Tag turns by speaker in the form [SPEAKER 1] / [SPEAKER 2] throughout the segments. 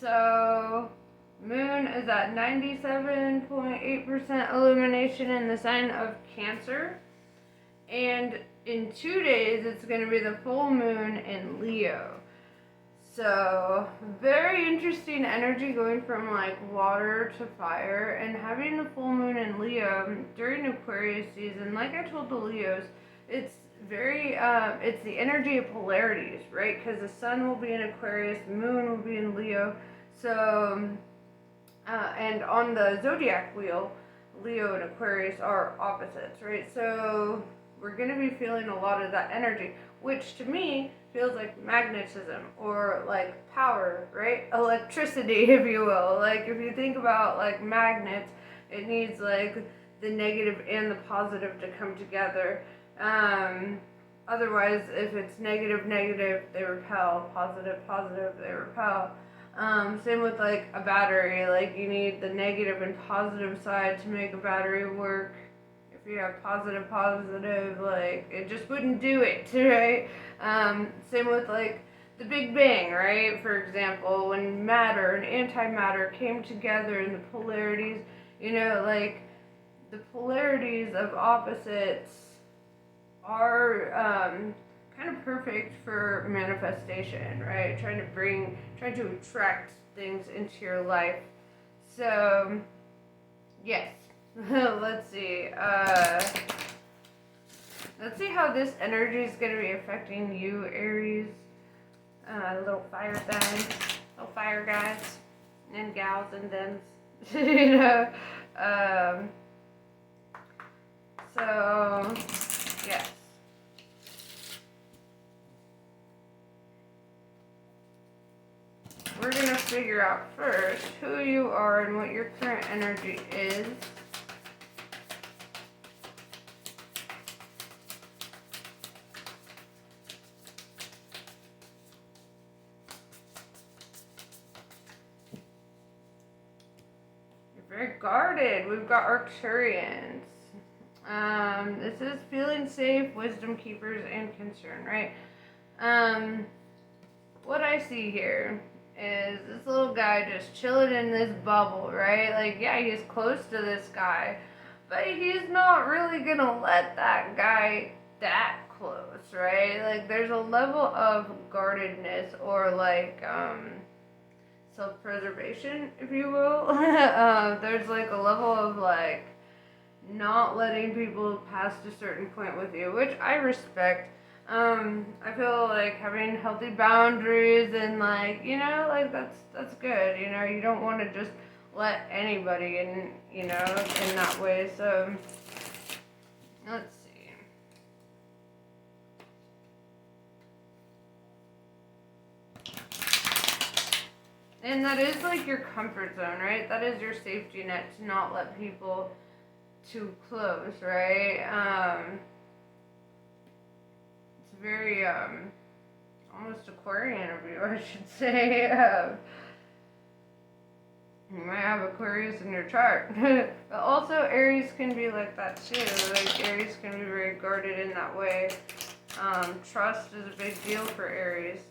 [SPEAKER 1] So, Moon is at 97.8% illumination in the sign of Cancer. And in 2 days, it's going to be the full moon in Leo. So, very interesting energy going from like water to fire, and having the full moon in Leo during Aquarius season. Like I told the Leos, it's it's the energy of polarities, right? Because the sun will be in Aquarius, moon will be in Leo. So, and on the zodiac wheel, Leo and Aquarius are opposites, right? So we're going to be feeling a lot of that energy, which to me feels like magnetism or like power, right? Electricity, if you will. Like if you think about like magnets, it needs like the negative and the positive to come together. Otherwise, if it's negative, negative, they repel. Positive, positive, they repel. Same with like a battery. Like you need the negative and positive side to make a battery work. If you have positive, positive, like it just wouldn't do it, right? Same with like the Big Bang, right? For example, when matter and antimatter came together in the polarities, like the polarities of opposites are kind of perfect for manifestation, right? Trying to attract things into your life. So, yes. Let's see. Let's see how this energy is going to be affecting you, Aries. Little fire guys, and gals and thems. So, yes. We're going to figure out first who you are and what your current energy is. You're very guarded. We've got Arcturians. This is feeling safe, wisdom keepers, and concern, right? What I see here is this little guy just chilling in this bubble, right? Like, yeah, he's close to this guy, but he's not really gonna let that guy that close, right? Like, there's a level of guardedness or like self-preservation, if you will. There's like a level of like not letting people past a certain point with you, which I respect. I feel like having healthy boundaries and like, like that's good. You don't want to just let anybody in, in that way. So let's see. And that is like your comfort zone, right? That is your safety net to not let people too close, right? It's very almost Aquarian of you, I should say. You might have Aquarius in your chart. But also Aries can be like that too. Like Aries can be very guarded in that way. Trust is a big deal for Aries.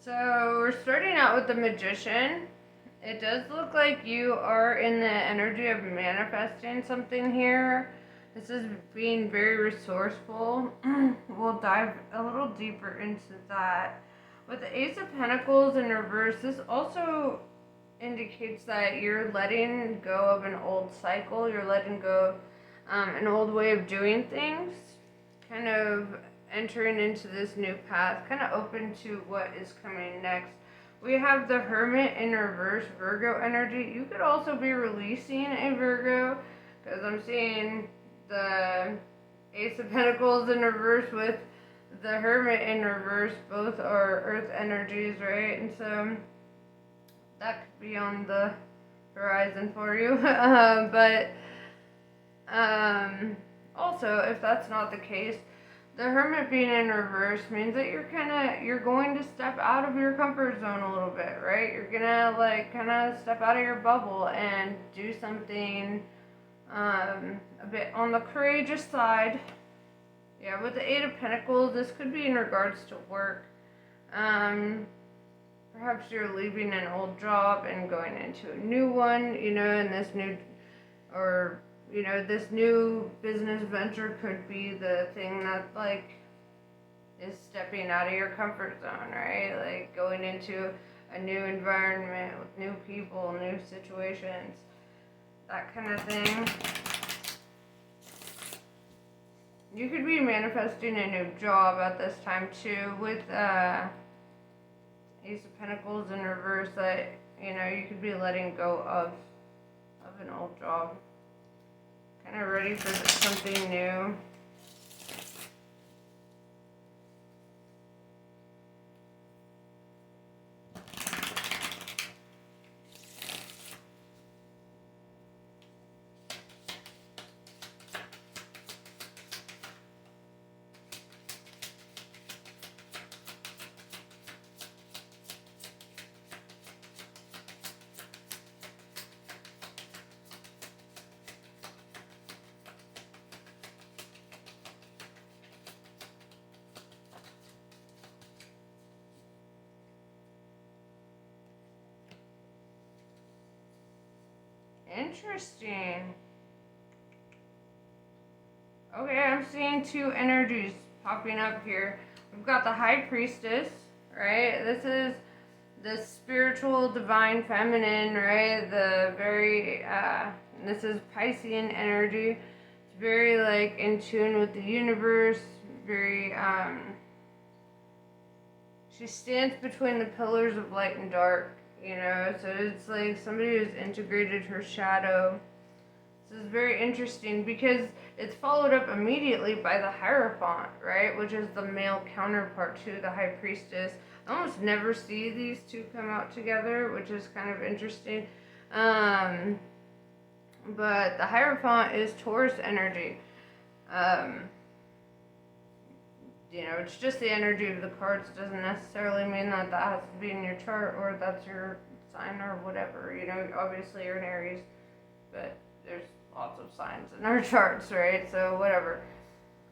[SPEAKER 1] So we're starting out with the Magician. It does look like you are in the energy of manifesting something here. This is being very resourceful. We'll dive a little deeper into that. With the Ace of Pentacles in reverse, this also indicates that you're letting go of an old cycle. You're letting go of an old way of doing things. Kind of entering into this new path, kind of open to what is coming next. We have the Hermit in reverse, Virgo energy. You could also be releasing a Virgo, because I'm seeing the Ace of Pentacles in reverse with the Hermit in reverse, both are Earth energies, right? And so that could be on the horizon for you. But also, if that's not the case, the Hermit being in reverse means that you're going to step out of your comfort zone a little bit, right? You're gonna like kind of step out of your bubble and do something a bit on the courageous side. Yeah, with the Eight of Pentacles, this could be in regards to work. Perhaps you're leaving an old job and going into a new one, and this new business venture could be the thing that, like, is stepping out of your comfort zone, right? Like, going into a new environment with new people, new situations, that kind of thing. You could be manifesting a new job at this time too, with Ace of Pentacles in reverse. That you could be letting go of an old job, kind of ready for something new. Interesting. Okay, I'm seeing two energies popping up here. We've got the High Priestess, right? This is the spiritual, divine feminine, right? This is Piscean energy. It's very, like, in tune with the universe, very, she stands between the pillars of light and dark, so it's like somebody who's integrated her shadow. This is very interesting because it's followed up immediately by the Hierophant, right, which is the male counterpart to the High Priestess. I almost never see these two come out together, which is kind of interesting. But the Hierophant is Taurus energy. It's just the energy of the cards. Doesn't necessarily mean that has to be in your chart or that's your sign or whatever. Obviously you're an Aries, but there's lots of signs in our charts, right? So whatever.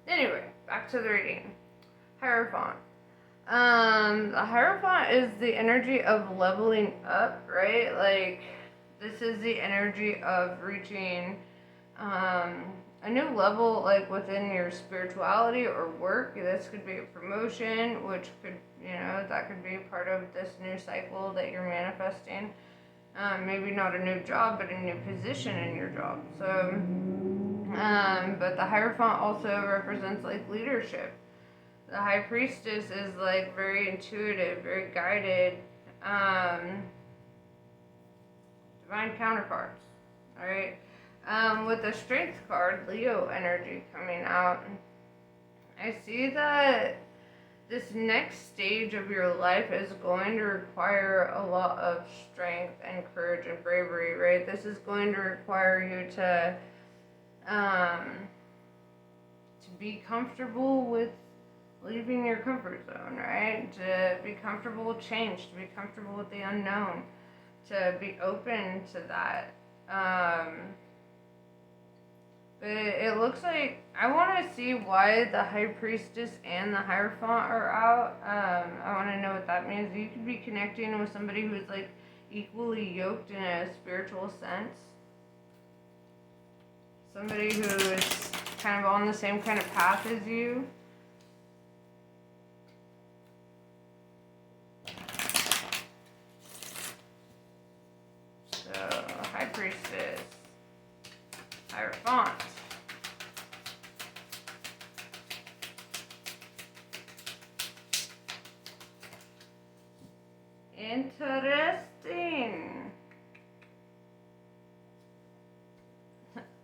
[SPEAKER 1] Anyway, back to the reading. Hierophant. The Hierophant is the energy of leveling up, right? Like, this is the energy of reaching a new level, like, within your spirituality or work. This could be a promotion, which could, that could be part of this new cycle that you're manifesting. Maybe not a new job, but a new position in your job. So, but the Hierophant also represents, like, leadership. The High Priestess is, like, very intuitive, very guided, divine counterparts, alright? With the Strength card, Leo energy coming out, I see that this next stage of your life is going to require a lot of strength and courage and bravery, right? This is going to require you to be comfortable with leaving your comfort zone, right? To be comfortable with change, to be comfortable with the unknown, to be open to that. But it looks like I want to see why the High Priestess and the Hierophant are out. I want to know what that means. You could be connecting with somebody who's, like, equally yoked in a spiritual sense. Somebody who is kind of on the same kind of path as you. So, High Priestess, Hierophant. Interesting.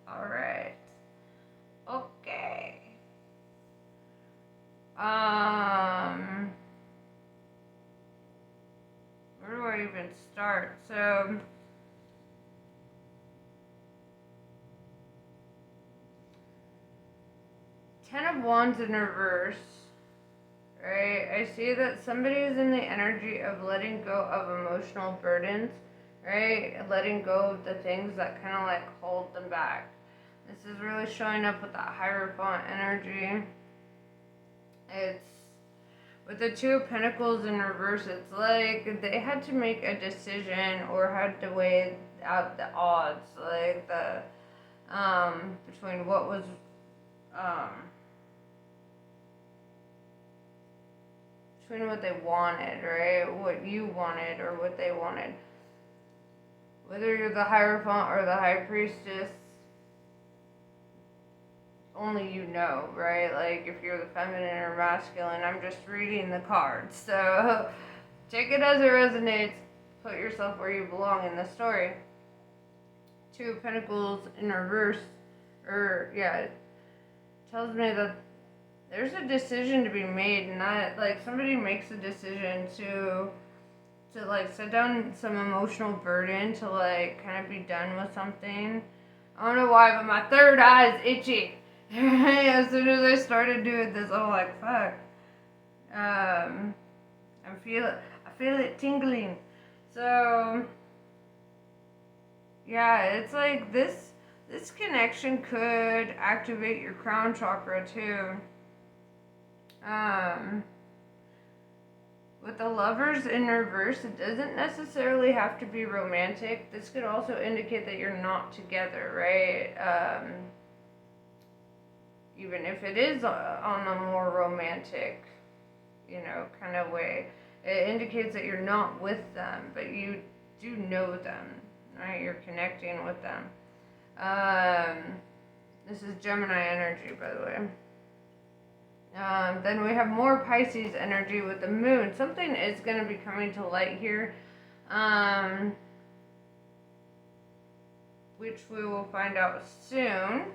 [SPEAKER 1] Alright. Okay. I even start? So, Ten of Wands in reverse, right? I see that somebody is in the energy of letting go of emotional burdens, right? Letting go of the things that kind of like hold them back. This is really showing up with that Hierophant energy. It's with the Two of Pentacles in reverse. It's like they had to make a decision or had to weigh out the odds, like the between what was um between what they wanted, right? What you wanted or what they wanted. Whether you're the Hierophant or the High Priestess, only you know, right? Like if you're the feminine or masculine, I'm just reading the cards. So take it as it resonates. Put yourself where you belong in the story. Two of Pentacles in reverse, or yeah, it tells me that there's a decision to be made, and that like somebody makes a decision to like set down some emotional burden, to like kind of be done with something. I don't know why, but my third eye is itchy. As soon as I started doing this, I'm like, fuck. I feel it tingling. So yeah, it's like this connection could activate your crown chakra too. With the Lovers in reverse, it doesn't necessarily have to be romantic. This could also indicate that you're not together, right? Even if it is on a more romantic, kind of way. It indicates that you're not with them, but you do know them, right? You're connecting with them. This is Gemini energy, by the way. Then we have more Pisces energy with the moon. Something is going to be coming to light here, which we will find out soon.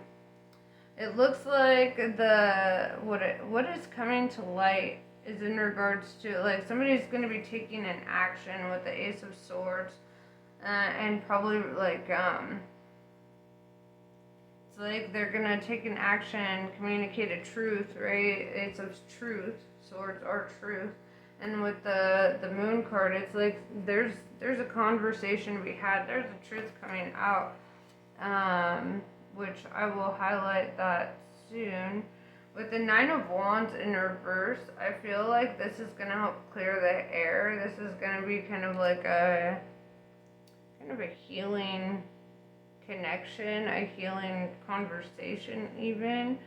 [SPEAKER 1] It looks like what is coming to light is in regards to like somebody's going to be taking an action with the Ace of Swords, and probably like it's like they're gonna take an action, communicate a truth, right? It's of truth. Swords are truth. And with the moon card, it's like there's a conversation to be had. There's a truth coming out, which I will highlight that soon. With the Nine of Wands in reverse, I feel like this is gonna help clear the air. This is gonna be kind of like a healing connection, a healing conversation even,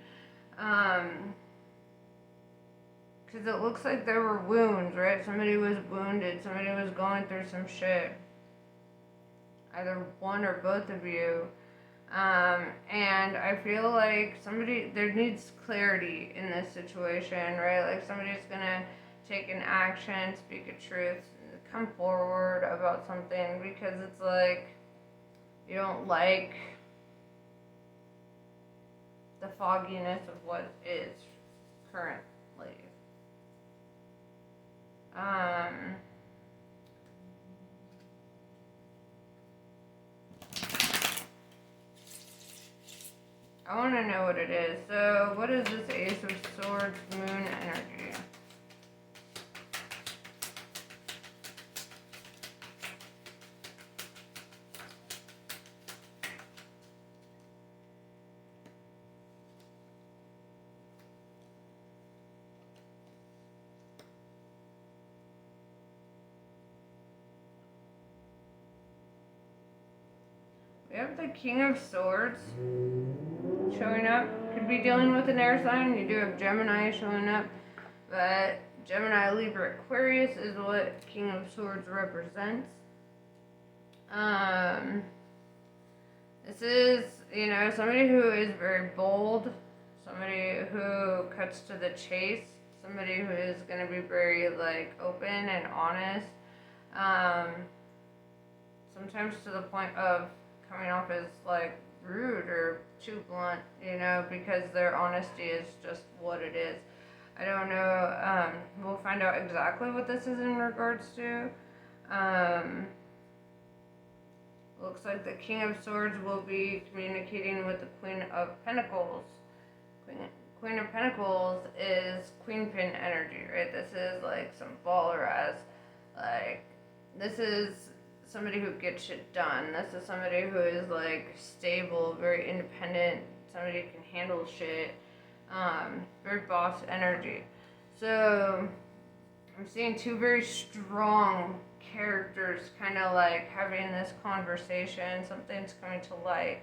[SPEAKER 1] because it looks like there were wounds, right? Somebody was wounded, somebody was going through some shit, either one or both of you, and I feel like there needs clarity in this situation, right? Like somebody's gonna take an action, speak a truth, come forward about something, because it's like you don't like the fogginess of what is currently. I want to know what it is. So, what is this Ace of Swords moon energy? We have the King of Swords showing up. Could be dealing with an air sign. You do have Gemini showing up, but Gemini, Libra, Aquarius is what King of Swords represents. This is, somebody who is very bold, somebody who cuts to the chase, somebody who is going to be very, open and honest. Sometimes to the point of coming off as, rude or too blunt, because their honesty is just what it is. I don't know. We'll find out exactly what this is in regards to. Looks like the King of Swords will be communicating with the Queen of Pentacles. Queen of Pentacles is Queen Pin energy, right? This is like some baller ass, like, this is somebody who gets shit done. This is somebody who is like stable, very independent, somebody who can handle shit, very boss energy. So I'm seeing two very strong characters kind of like having this conversation. Something's coming to light.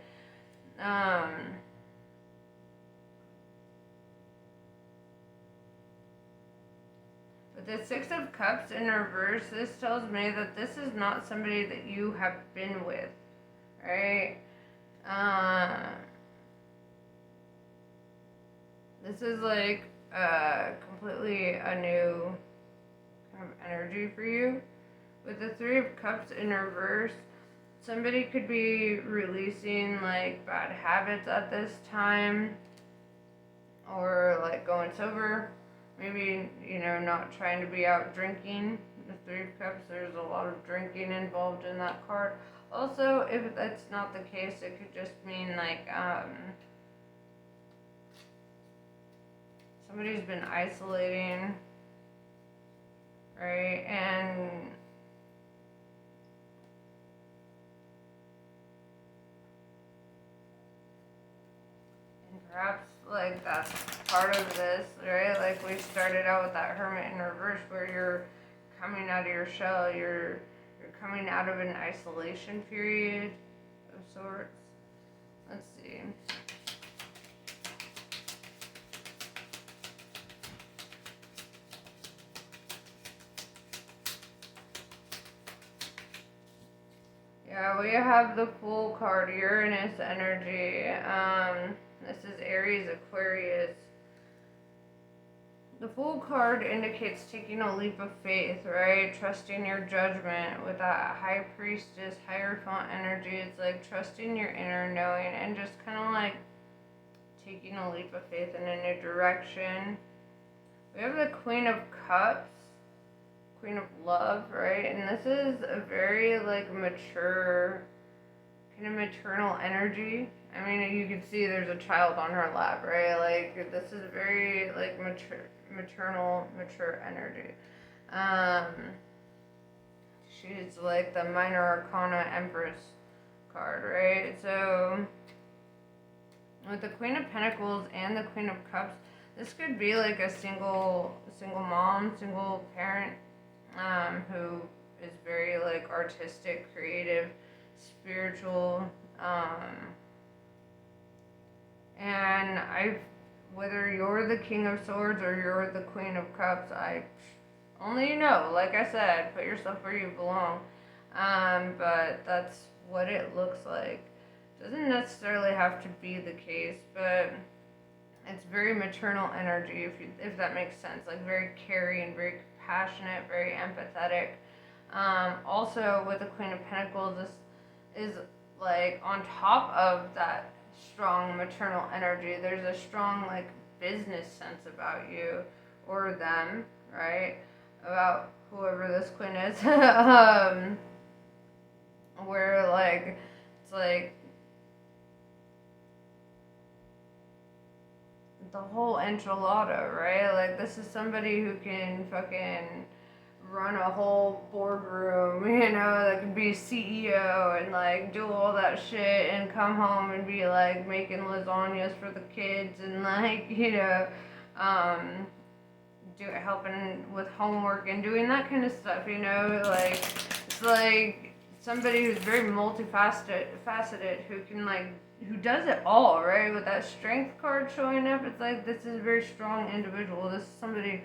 [SPEAKER 1] With the Six of Cups in reverse, this tells me that this is not somebody that you have been with, right? This is like completely a new kind of energy for you. With the Three of Cups in reverse, somebody could be releasing like bad habits at this time, or like going sober. Maybe, not trying to be out drinking. The Three of Cups, there's a lot of drinking involved in that card. Also, if that's not the case, it could just mean like somebody's been isolating, right? And perhaps like that's part of this, right? Like we started out with that Hermit in reverse, where you're coming out of your shell, you're coming out of an isolation period of sorts. Let's see. Yeah, we have the Fool card, Uranus energy. This is Aries, Aquarius. The Fool card indicates taking a leap of faith, right? Trusting your judgment. With that High Priestess, Hierophant energy, it's like trusting your inner knowing and just kind of like taking a leap of faith in a new direction. We have the Queen of Cups, Queen of Love, right? And this is a very like mature, kind of maternal energy. I mean, you can see there's a child on her lap, right? Like this is very like maternal, mature energy. She's like the Minor Arcana Empress card, right? So with the Queen of Pentacles and the Queen of Cups, this could be like a single mom, single parent, who is very like artistic, creative, spiritual, and whether you're the King of Swords or you're the Queen of Cups, I only know, like I said, put yourself where you belong, but that's what it looks like. Doesn't necessarily have to be the case, but it's very maternal energy, if that makes sense, like very caring, very passionate, very empathetic. Also with the Queen of Pentacles, this is like on top of that strong maternal energy, there's a strong like business sense about you or them, right? About whoever this queen is. Where like it's like the whole enchilada, right? Like this is somebody who can fucking run a whole boardroom, that could be CEO and like do all that shit and come home and be like making lasagnas for the kids and like, helping with homework and doing that kind of stuff, like it's like somebody who's very multifaceted, who can like, who does it all, right? With that Strength card showing up, it's like this is a very strong individual. This is somebody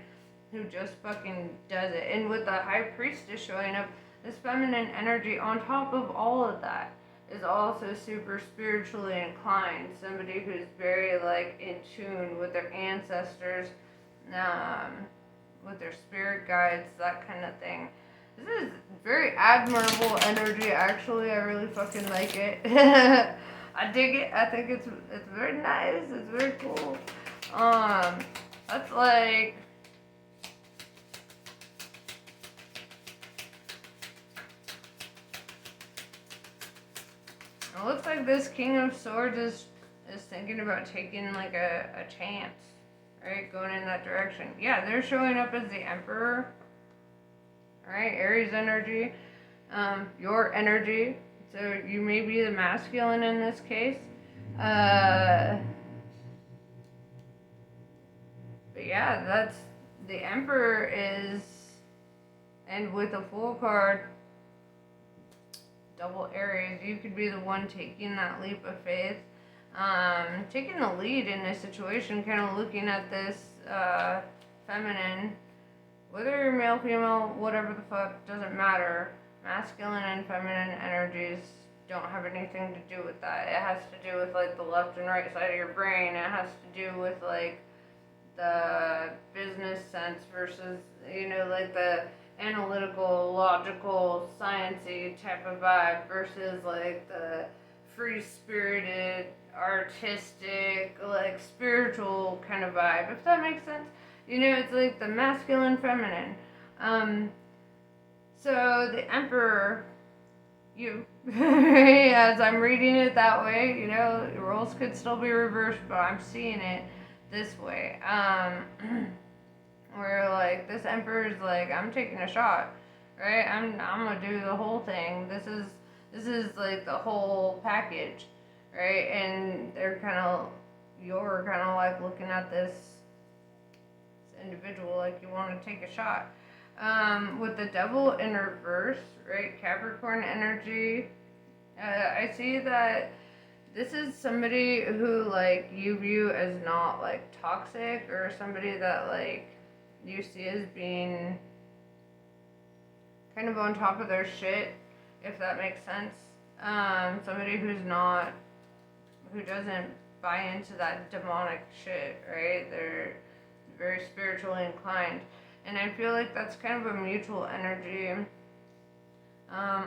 [SPEAKER 1] who just fucking does it. And with the High Priestess showing up, this feminine energy on top of all of that is also super spiritually inclined. Somebody who's very like in tune with their ancestors, with their spirit guides, that kind of thing. This is very admirable energy, actually. I really fucking like it. I dig it. I think it's very nice. It's very cool. That's like It looks like this King of Swords is thinking about taking like a chance, right? Going in that direction. Yeah, they're showing up as the Emperor, right? Aries energy, your energy. So you may be the masculine in this case. But yeah, that's the Emperor is, and with a Fool card, double Aries, you could be the one taking that leap of faith, taking the lead in this situation, kind of looking at this feminine, whether you're male, female, whatever the fuck, doesn't matter. Masculine and feminine energies don't have anything to do with that. It has to do with like the left and right side of your brain. It has to do with like the business sense versus, like the analytical, logical, sciencey type of vibe versus like the free-spirited, artistic, like spiritual kind of vibe, if that makes sense. It's like the masculine, feminine. So the Emperor, you, as I'm reading it that way, the roles could still be reversed, but I'm seeing it this way. Where like this Emperor's like, I'm taking a shot, right? I'm gonna do the whole thing. This is like the whole package, right? And you're kind of like looking at this individual like you want to take a shot. With the Devil in reverse, right? Capricorn energy. I see that this is somebody who like you view as not like toxic, or somebody that like you see as being kind of on top of their shit, if that makes sense. Somebody who doesn't buy into that demonic shit, right? They're very spiritually inclined. And I feel like that's kind of a mutual energy.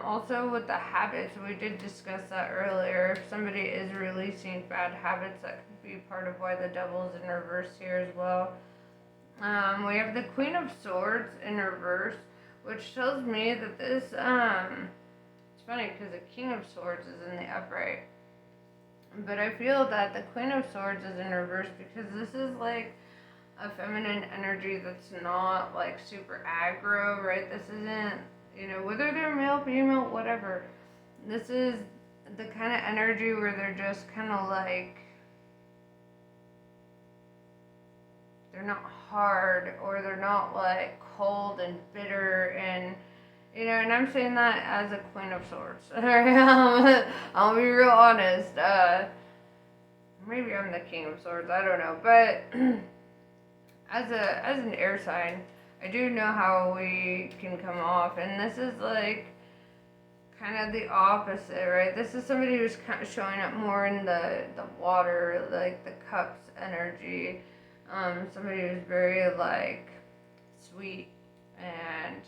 [SPEAKER 1] Also with the habits, we did discuss that earlier. If somebody is releasing bad habits, that could be part of why the Devil is in reverse here as well. We have the Queen of Swords in reverse, which tells me that this, it's funny because the King of Swords is in the upright. But I feel that the Queen of Swords is in reverse because this is like a feminine energy that's not like super aggro, right? This isn't, whether they're male, female, whatever. This is the kind of energy where they're just kind of like, they're not hard, or they're not like cold and bitter, and and I'm saying that as a Queen of Swords. I'll be real honest. Maybe I'm the King of Swords, I don't know, but as an air sign, I do know how we can come off, and this is like kind of the opposite, right? This is somebody who's kind of showing up more in the water, like the cups energy. Somebody who's very like sweet and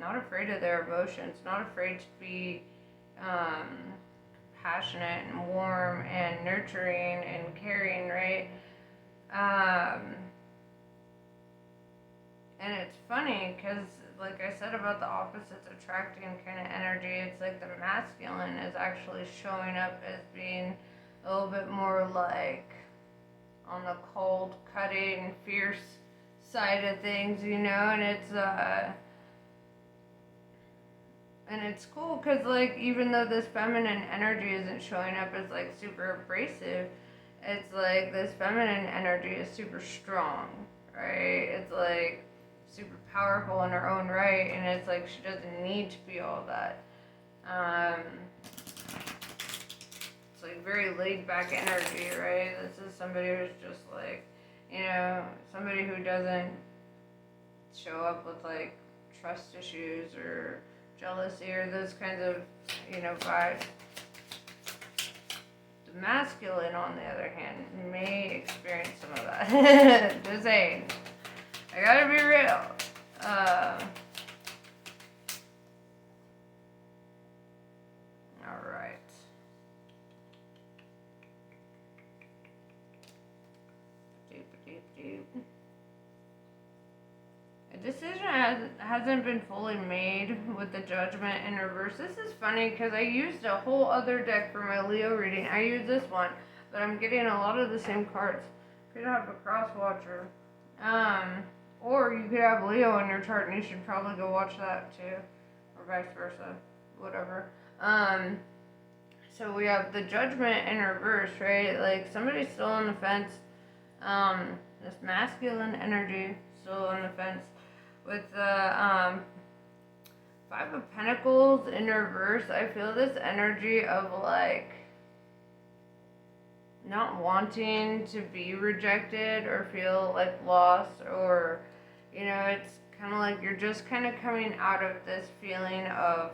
[SPEAKER 1] not afraid of their emotions, not afraid to be passionate and warm and nurturing and caring, right? And it's funny because, like I said about the opposites attracting kind of energy, it's like the masculine is actually showing up as being a little bit more like on the cold, cutting, fierce side of things, and it's cool because like even though this feminine energy isn't showing up as like super abrasive, it's like this feminine energy is super strong, right? It's like super powerful in her own right, and it's like she doesn't need to be all that. It's like very laid back energy, right? This is somebody who's just like, somebody who doesn't show up with like trust issues or jealousy or those kinds of, vibes. The masculine, on the other hand, may experience some of that. Just saying. I gotta be real. Alright. A decision has hasn't been fully made with the Judgment in reverse. This is funny because I used a whole other deck for my Leo reading. I used this one, but I'm getting a lot of the same cards. Could have a cross watcher. Or you could have Leo in your chart and you should probably go watch that too. Or vice versa. Whatever. So we have the Judgment in reverse, right? Like somebody's still on the fence. This masculine energy still on the fence. With the Five of Pentacles in reverse, I feel this energy of like not wanting to be rejected or feel like lost, or you know, it's kind of like you're just kind of coming out of this feeling of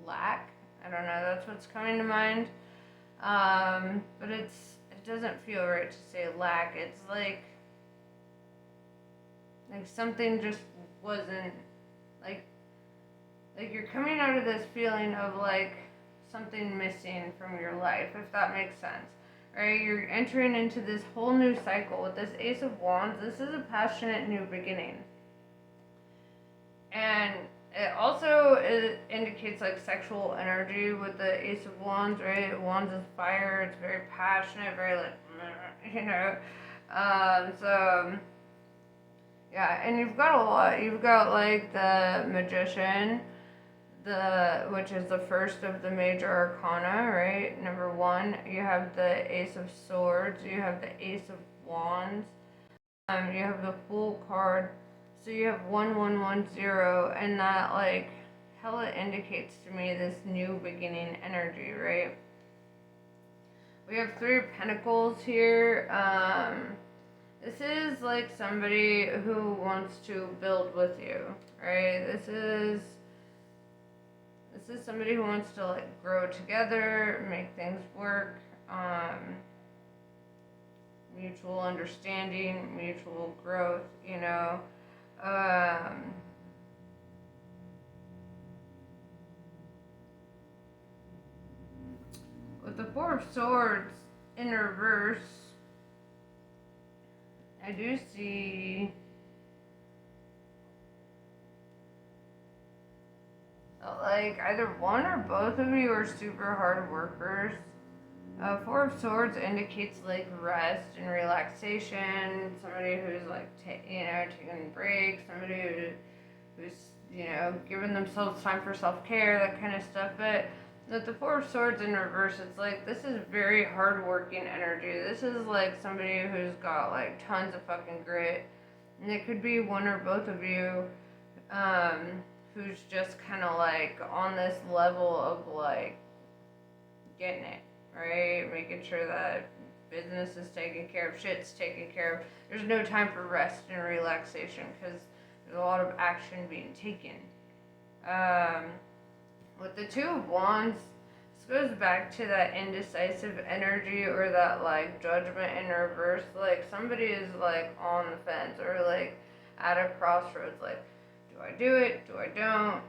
[SPEAKER 1] lack. I don't know, that's what's coming to mind. But it doesn't feel right to say lack. It's like something just wasn't like you're coming out of this feeling of like something missing from your life, if that makes sense. Right? You're entering into this whole new cycle with this Ace of Wands. This is a passionate new beginning. And it also indicates like sexual energy with the Ace of Wands, right? Wands is fire. It's very passionate, very like, you know. So yeah, and you've got a lot. You've got like the Magician, which is the first of the major arcana, right? Number one. You have the Ace of Swords. You have the Ace of Wands. You have the Fool card. So you have 1110, and that like hella indicates to me this new beginning energy, right? We have Three of Pentacles here. This is like somebody who wants to build with you, right? This is somebody who wants to like grow together, make things work, mutual understanding, mutual growth, you know. With the Four of Swords in reverse, I do see like either one or both of you are super hard workers. Four of Swords indicates like rest and relaxation. Somebody who's like taking breaks. Somebody who's giving themselves time for self-care, that kind of stuff. But with the Four of Swords in reverse, it's like this is very hard-working energy. This is like somebody who's got like tons of fucking grit, and it could be one or both of you. Who's just kind of like on this level of like getting it, right? Making sure that business is taken care of, shit's taken care of. There's no time for rest and relaxation because there's a lot of action being taken. With the Two of Wands, this goes back to that indecisive energy or that like judgment in reverse. Like somebody is like on the fence or like at a crossroads, like, do I do it? Do I don't?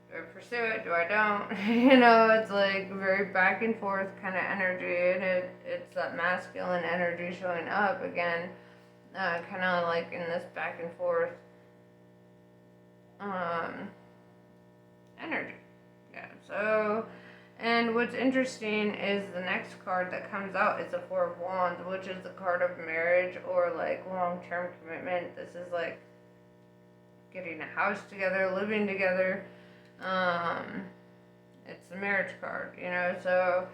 [SPEAKER 1] Do I pursue it? Do I don't? It's like very back and forth kind of energy, and it's that masculine energy showing up again, kind of like in this back and forth energy. Yeah. So, and what's interesting is the next card that comes out is the Four of Wands, which is the card of marriage or like long-term commitment. This is like getting a house together, living together. It's the marriage card, so,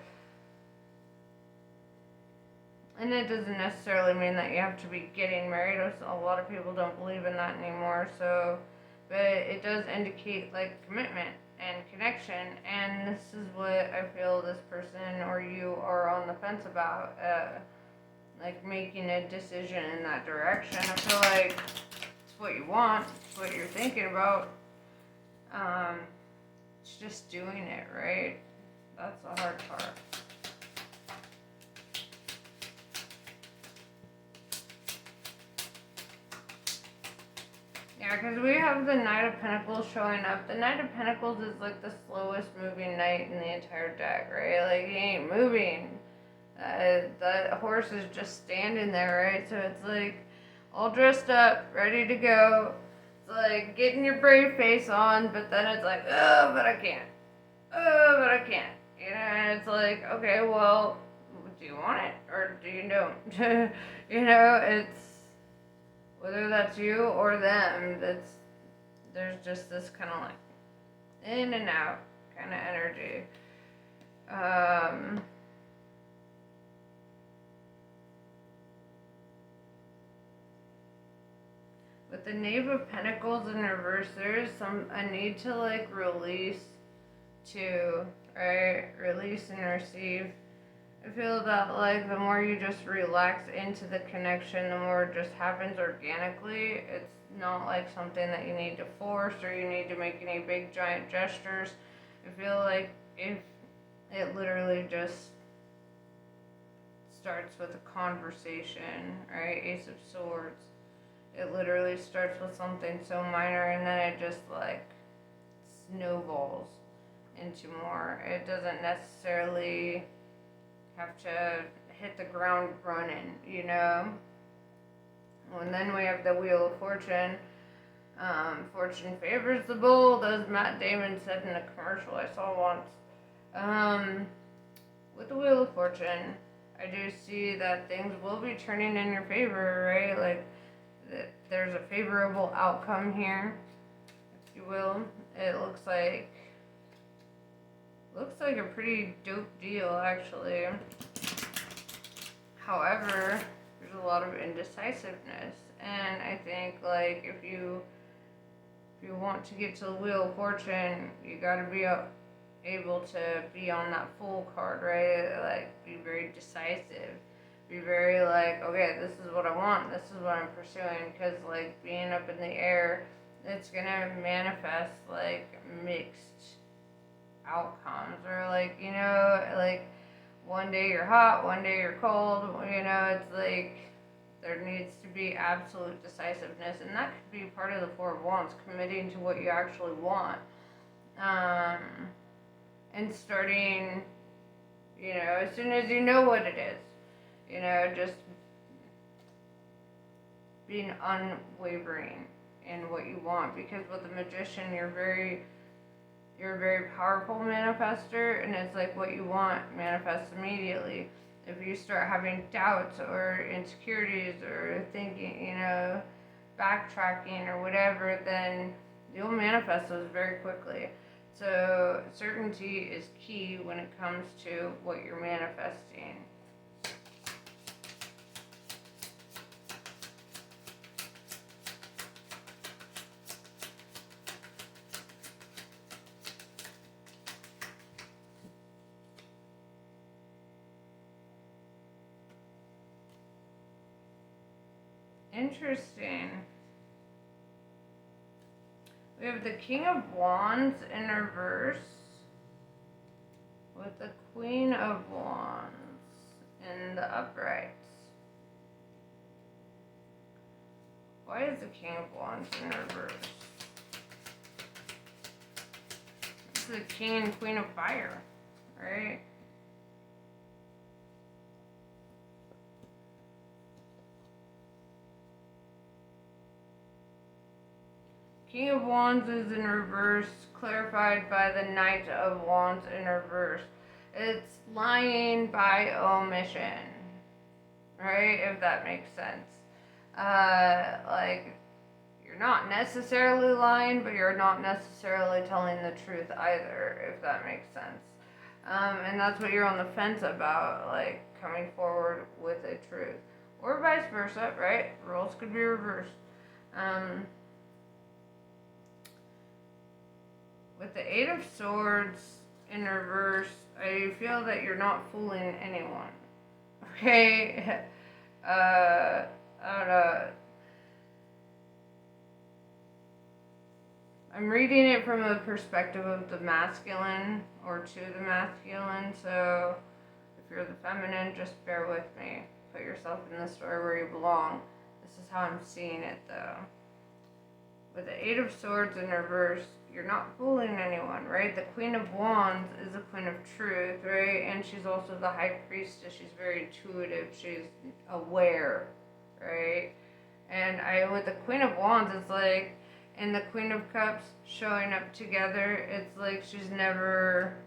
[SPEAKER 1] and it doesn't necessarily mean that you have to be getting married. A lot of people don't believe in that anymore, so, but it does indicate like commitment and connection, and this is what I feel this person or you are on the fence about, like making a decision in that direction. I feel like it's what you want, it's what you're thinking about. It's just doing it, right? That's the hard part. Yeah, because we have the Knight of Pentacles showing up. The Knight of Pentacles is like the slowest moving knight in the entire deck, right? Like, he ain't moving. That horse is just standing there, right? So it's like all dressed up, ready to go. It's like getting your brave face on, but then it's like, oh, but I can't. Oh, but I can't. You know, and it's like, okay, well, do you want it or do you don't? You know, it's whether that's you or them. There's just this kind of like in and out kind of energy. With the Knave of Pentacles in reverse, there is a need to like release too, right? Release and receive. I feel that like the more you just relax into the connection, the more it just happens organically. It's not like something that you need to force or you need to make any big giant gestures. I feel like if it literally just starts with a conversation, right? Ace of Swords. It literally starts with something so minor and then it just like snowballs into more. It doesn't necessarily have to hit the ground running, you know? And then we have the Wheel of Fortune. Fortune favors the bold, as Matt Damon said in a commercial I saw once. With the Wheel of Fortune, I do see that things will be turning in your favor, right? Like, there's a favorable outcome here, if you will. It looks like a pretty dope deal, actually. However, there's a lot of indecisiveness, and I think like if you want to get to the Wheel of Fortune, you got to be able to be on that Fool card, right? Like, be very decisive. Be very like, okay, this is what I want, this is what I'm pursuing, because like being up in the air, it's gonna manifest like mixed outcomes, or like, you know, like one day you're hot, one day you're cold, you know, it's like there needs to be absolute decisiveness, and that could be part of the Four of Wands, committing to what you actually want, and starting, you know, as soon as you know what it is, you know, just being unwavering in what you want, because with the Magician, you're a very powerful manifester, and it's like what you want manifests immediately. If you start having doubts or insecurities or thinking, you know, backtracking or whatever, then you'll manifest those very quickly. So certainty is key when it comes to what you're manifesting. Interesting. We have the King of Wands in reverse with the Queen of Wands in the uprights. Why is the King of Wands in reverse? It's the King and Queen of Fire, right? King of Wands is in reverse, clarified by the Knight of Wands in reverse. It's lying by omission, right? If that makes sense. Like, you're not necessarily lying, but you're not necessarily telling the truth either, if that makes sense. And that's what you're on the fence about, like, coming forward with a truth. Or vice versa, right? Roles could be reversed. With the Eight of Swords in reverse, I feel that you're not fooling anyone. Okay? I don't know. I'm reading it from a perspective of the masculine, or to the masculine, so if you're the feminine, just bear with me. Put yourself in the story where you belong. This is how I'm seeing it, though. With the Eight of Swords in reverse, you're not fooling anyone, right? The Queen of Wands is the Queen of Truth, right? And she's also the High Priestess. She's very intuitive. She's aware, right? And with the Queen of Wands, it's like, and the Queen of Cups showing up together, it's like she's never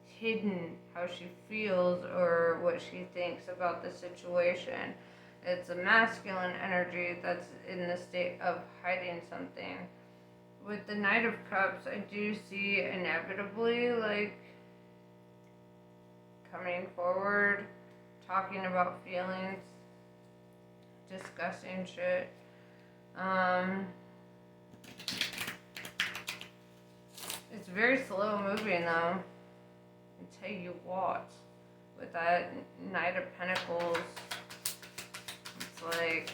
[SPEAKER 1] hidden how she feels or what she thinks about the situation. It's a masculine energy that's in the state of hiding something. With the Knight of Cups, I do see inevitably, like, coming forward, talking about feelings, discussing shit. It's very slow moving, though. I tell you what, with that Knight of Pentacles, it's like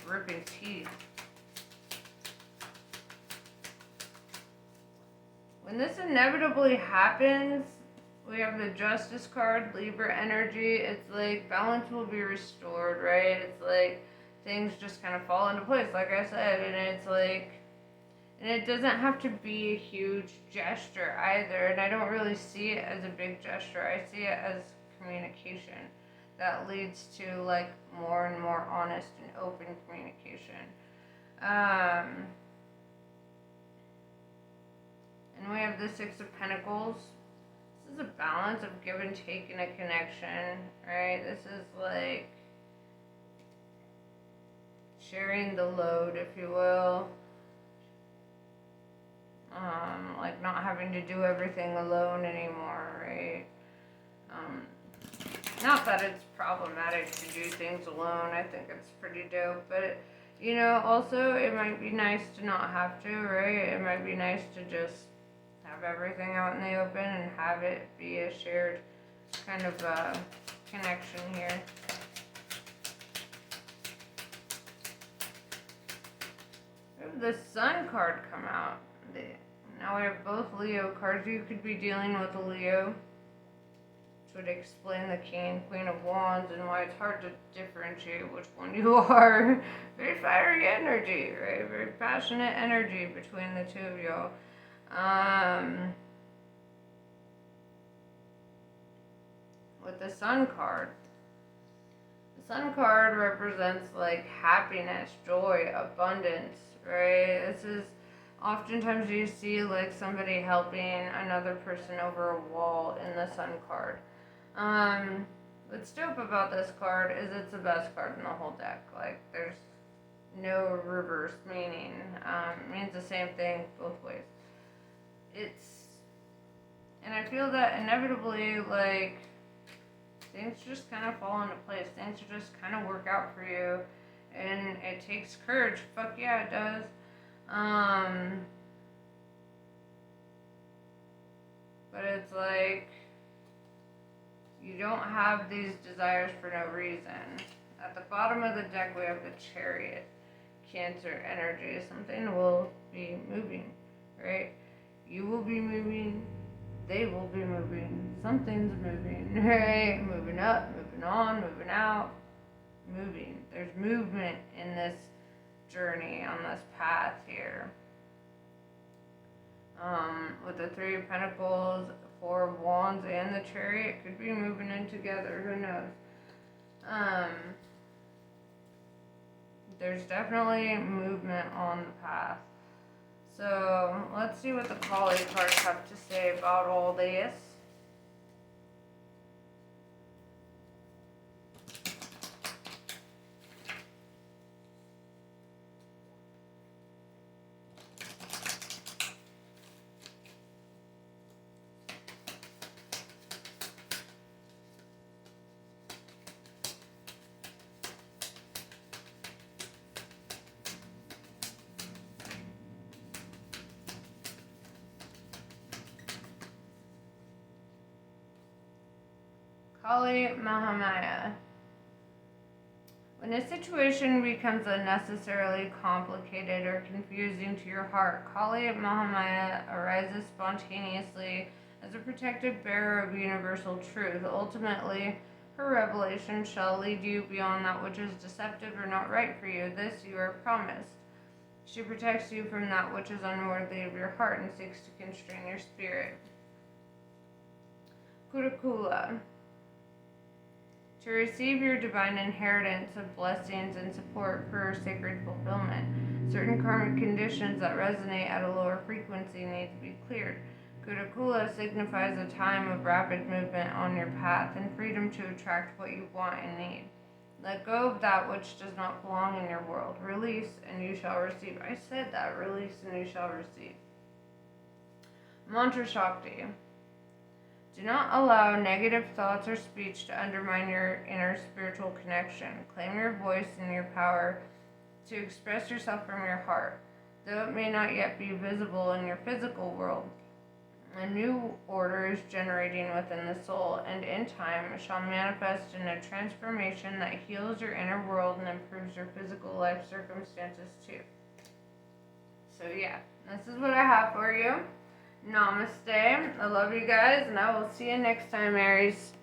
[SPEAKER 1] ripping teeth. When this inevitably happens, we have the Justice card, Libra energy. It's like balance will be restored, right? It's like things just kind of fall into place, like I said, and it's like, and it doesn't have to be a huge gesture either, and I don't really see it as a big gesture. I see it as communication that leads to like more and more honest and open communication. And we have the Six of Pentacles. This is a balance of give and take in a connection, right? This is like sharing the load, if you will. Like not having to do everything alone anymore, right? Not that it's problematic to do things alone. I think it's pretty dope, but you know, also it might be nice to not have to, right? It might be nice to just have everything out in the open and have it be a shared kind of connection here. We have the Sun card come out. Now we have both Leo cards. You could be dealing with a Leo, which would explain the King, Queen of Wands, and why it's hard to differentiate which one you are. Very fiery energy, right? Very passionate energy between the two of y'all. With the Sun card. The Sun card represents like happiness, joy, abundance, right? This is oftentimes you see like somebody helping another person over a wall in the Sun card. What's dope about this card is it's the best card in the whole deck. Like there's no reverse meaning. It means the same thing both ways. And I feel that inevitably, like, things just kind of fall into place. Things just kind of work out for you. And it takes courage. Fuck yeah, it does. But it's like, you don't have these desires for no reason. At the bottom of the deck, we have the Chariot. Cancer energy. Something will be moving, right? You will be moving. They will be moving. Something's moving, right? Moving up, moving on, moving out, moving. There's movement in this journey, on this path here. With the Three of Pentacles, Four of Wands, and the Chariot, could be moving in together. Who knows? There's definitely movement on the path. So let's see what the Kali cards have to say about all this. Kali Mahamaya. When a situation becomes unnecessarily complicated or confusing to your heart, Kali Mahamaya arises spontaneously as a protective bearer of universal truth. Ultimately, her revelation shall lead you beyond that which is deceptive or not right for you. This you are promised. She protects you from that which is unworthy of your heart and seeks to constrain your spirit. Kurukula. To receive your divine inheritance of blessings and support for sacred fulfillment, certain karmic conditions that resonate at a lower frequency need to be cleared. Kurukula signifies a time of rapid movement on your path and freedom to attract what you want and need. Let go of that which does not belong in your world. Release and you shall receive. I said that. Release and you shall receive. Mantra Shakti. Do not allow negative thoughts or speech to undermine your inner spiritual connection. Claim your voice and your power to express yourself from your heart. Though it may not yet be visible in your physical world, a new order is generating within the soul, and in time it shall manifest in a transformation that heals your inner world and improves your physical life circumstances too. So yeah, this is what I have for you. Namaste. I love you guys, and I will see you next time, Aries.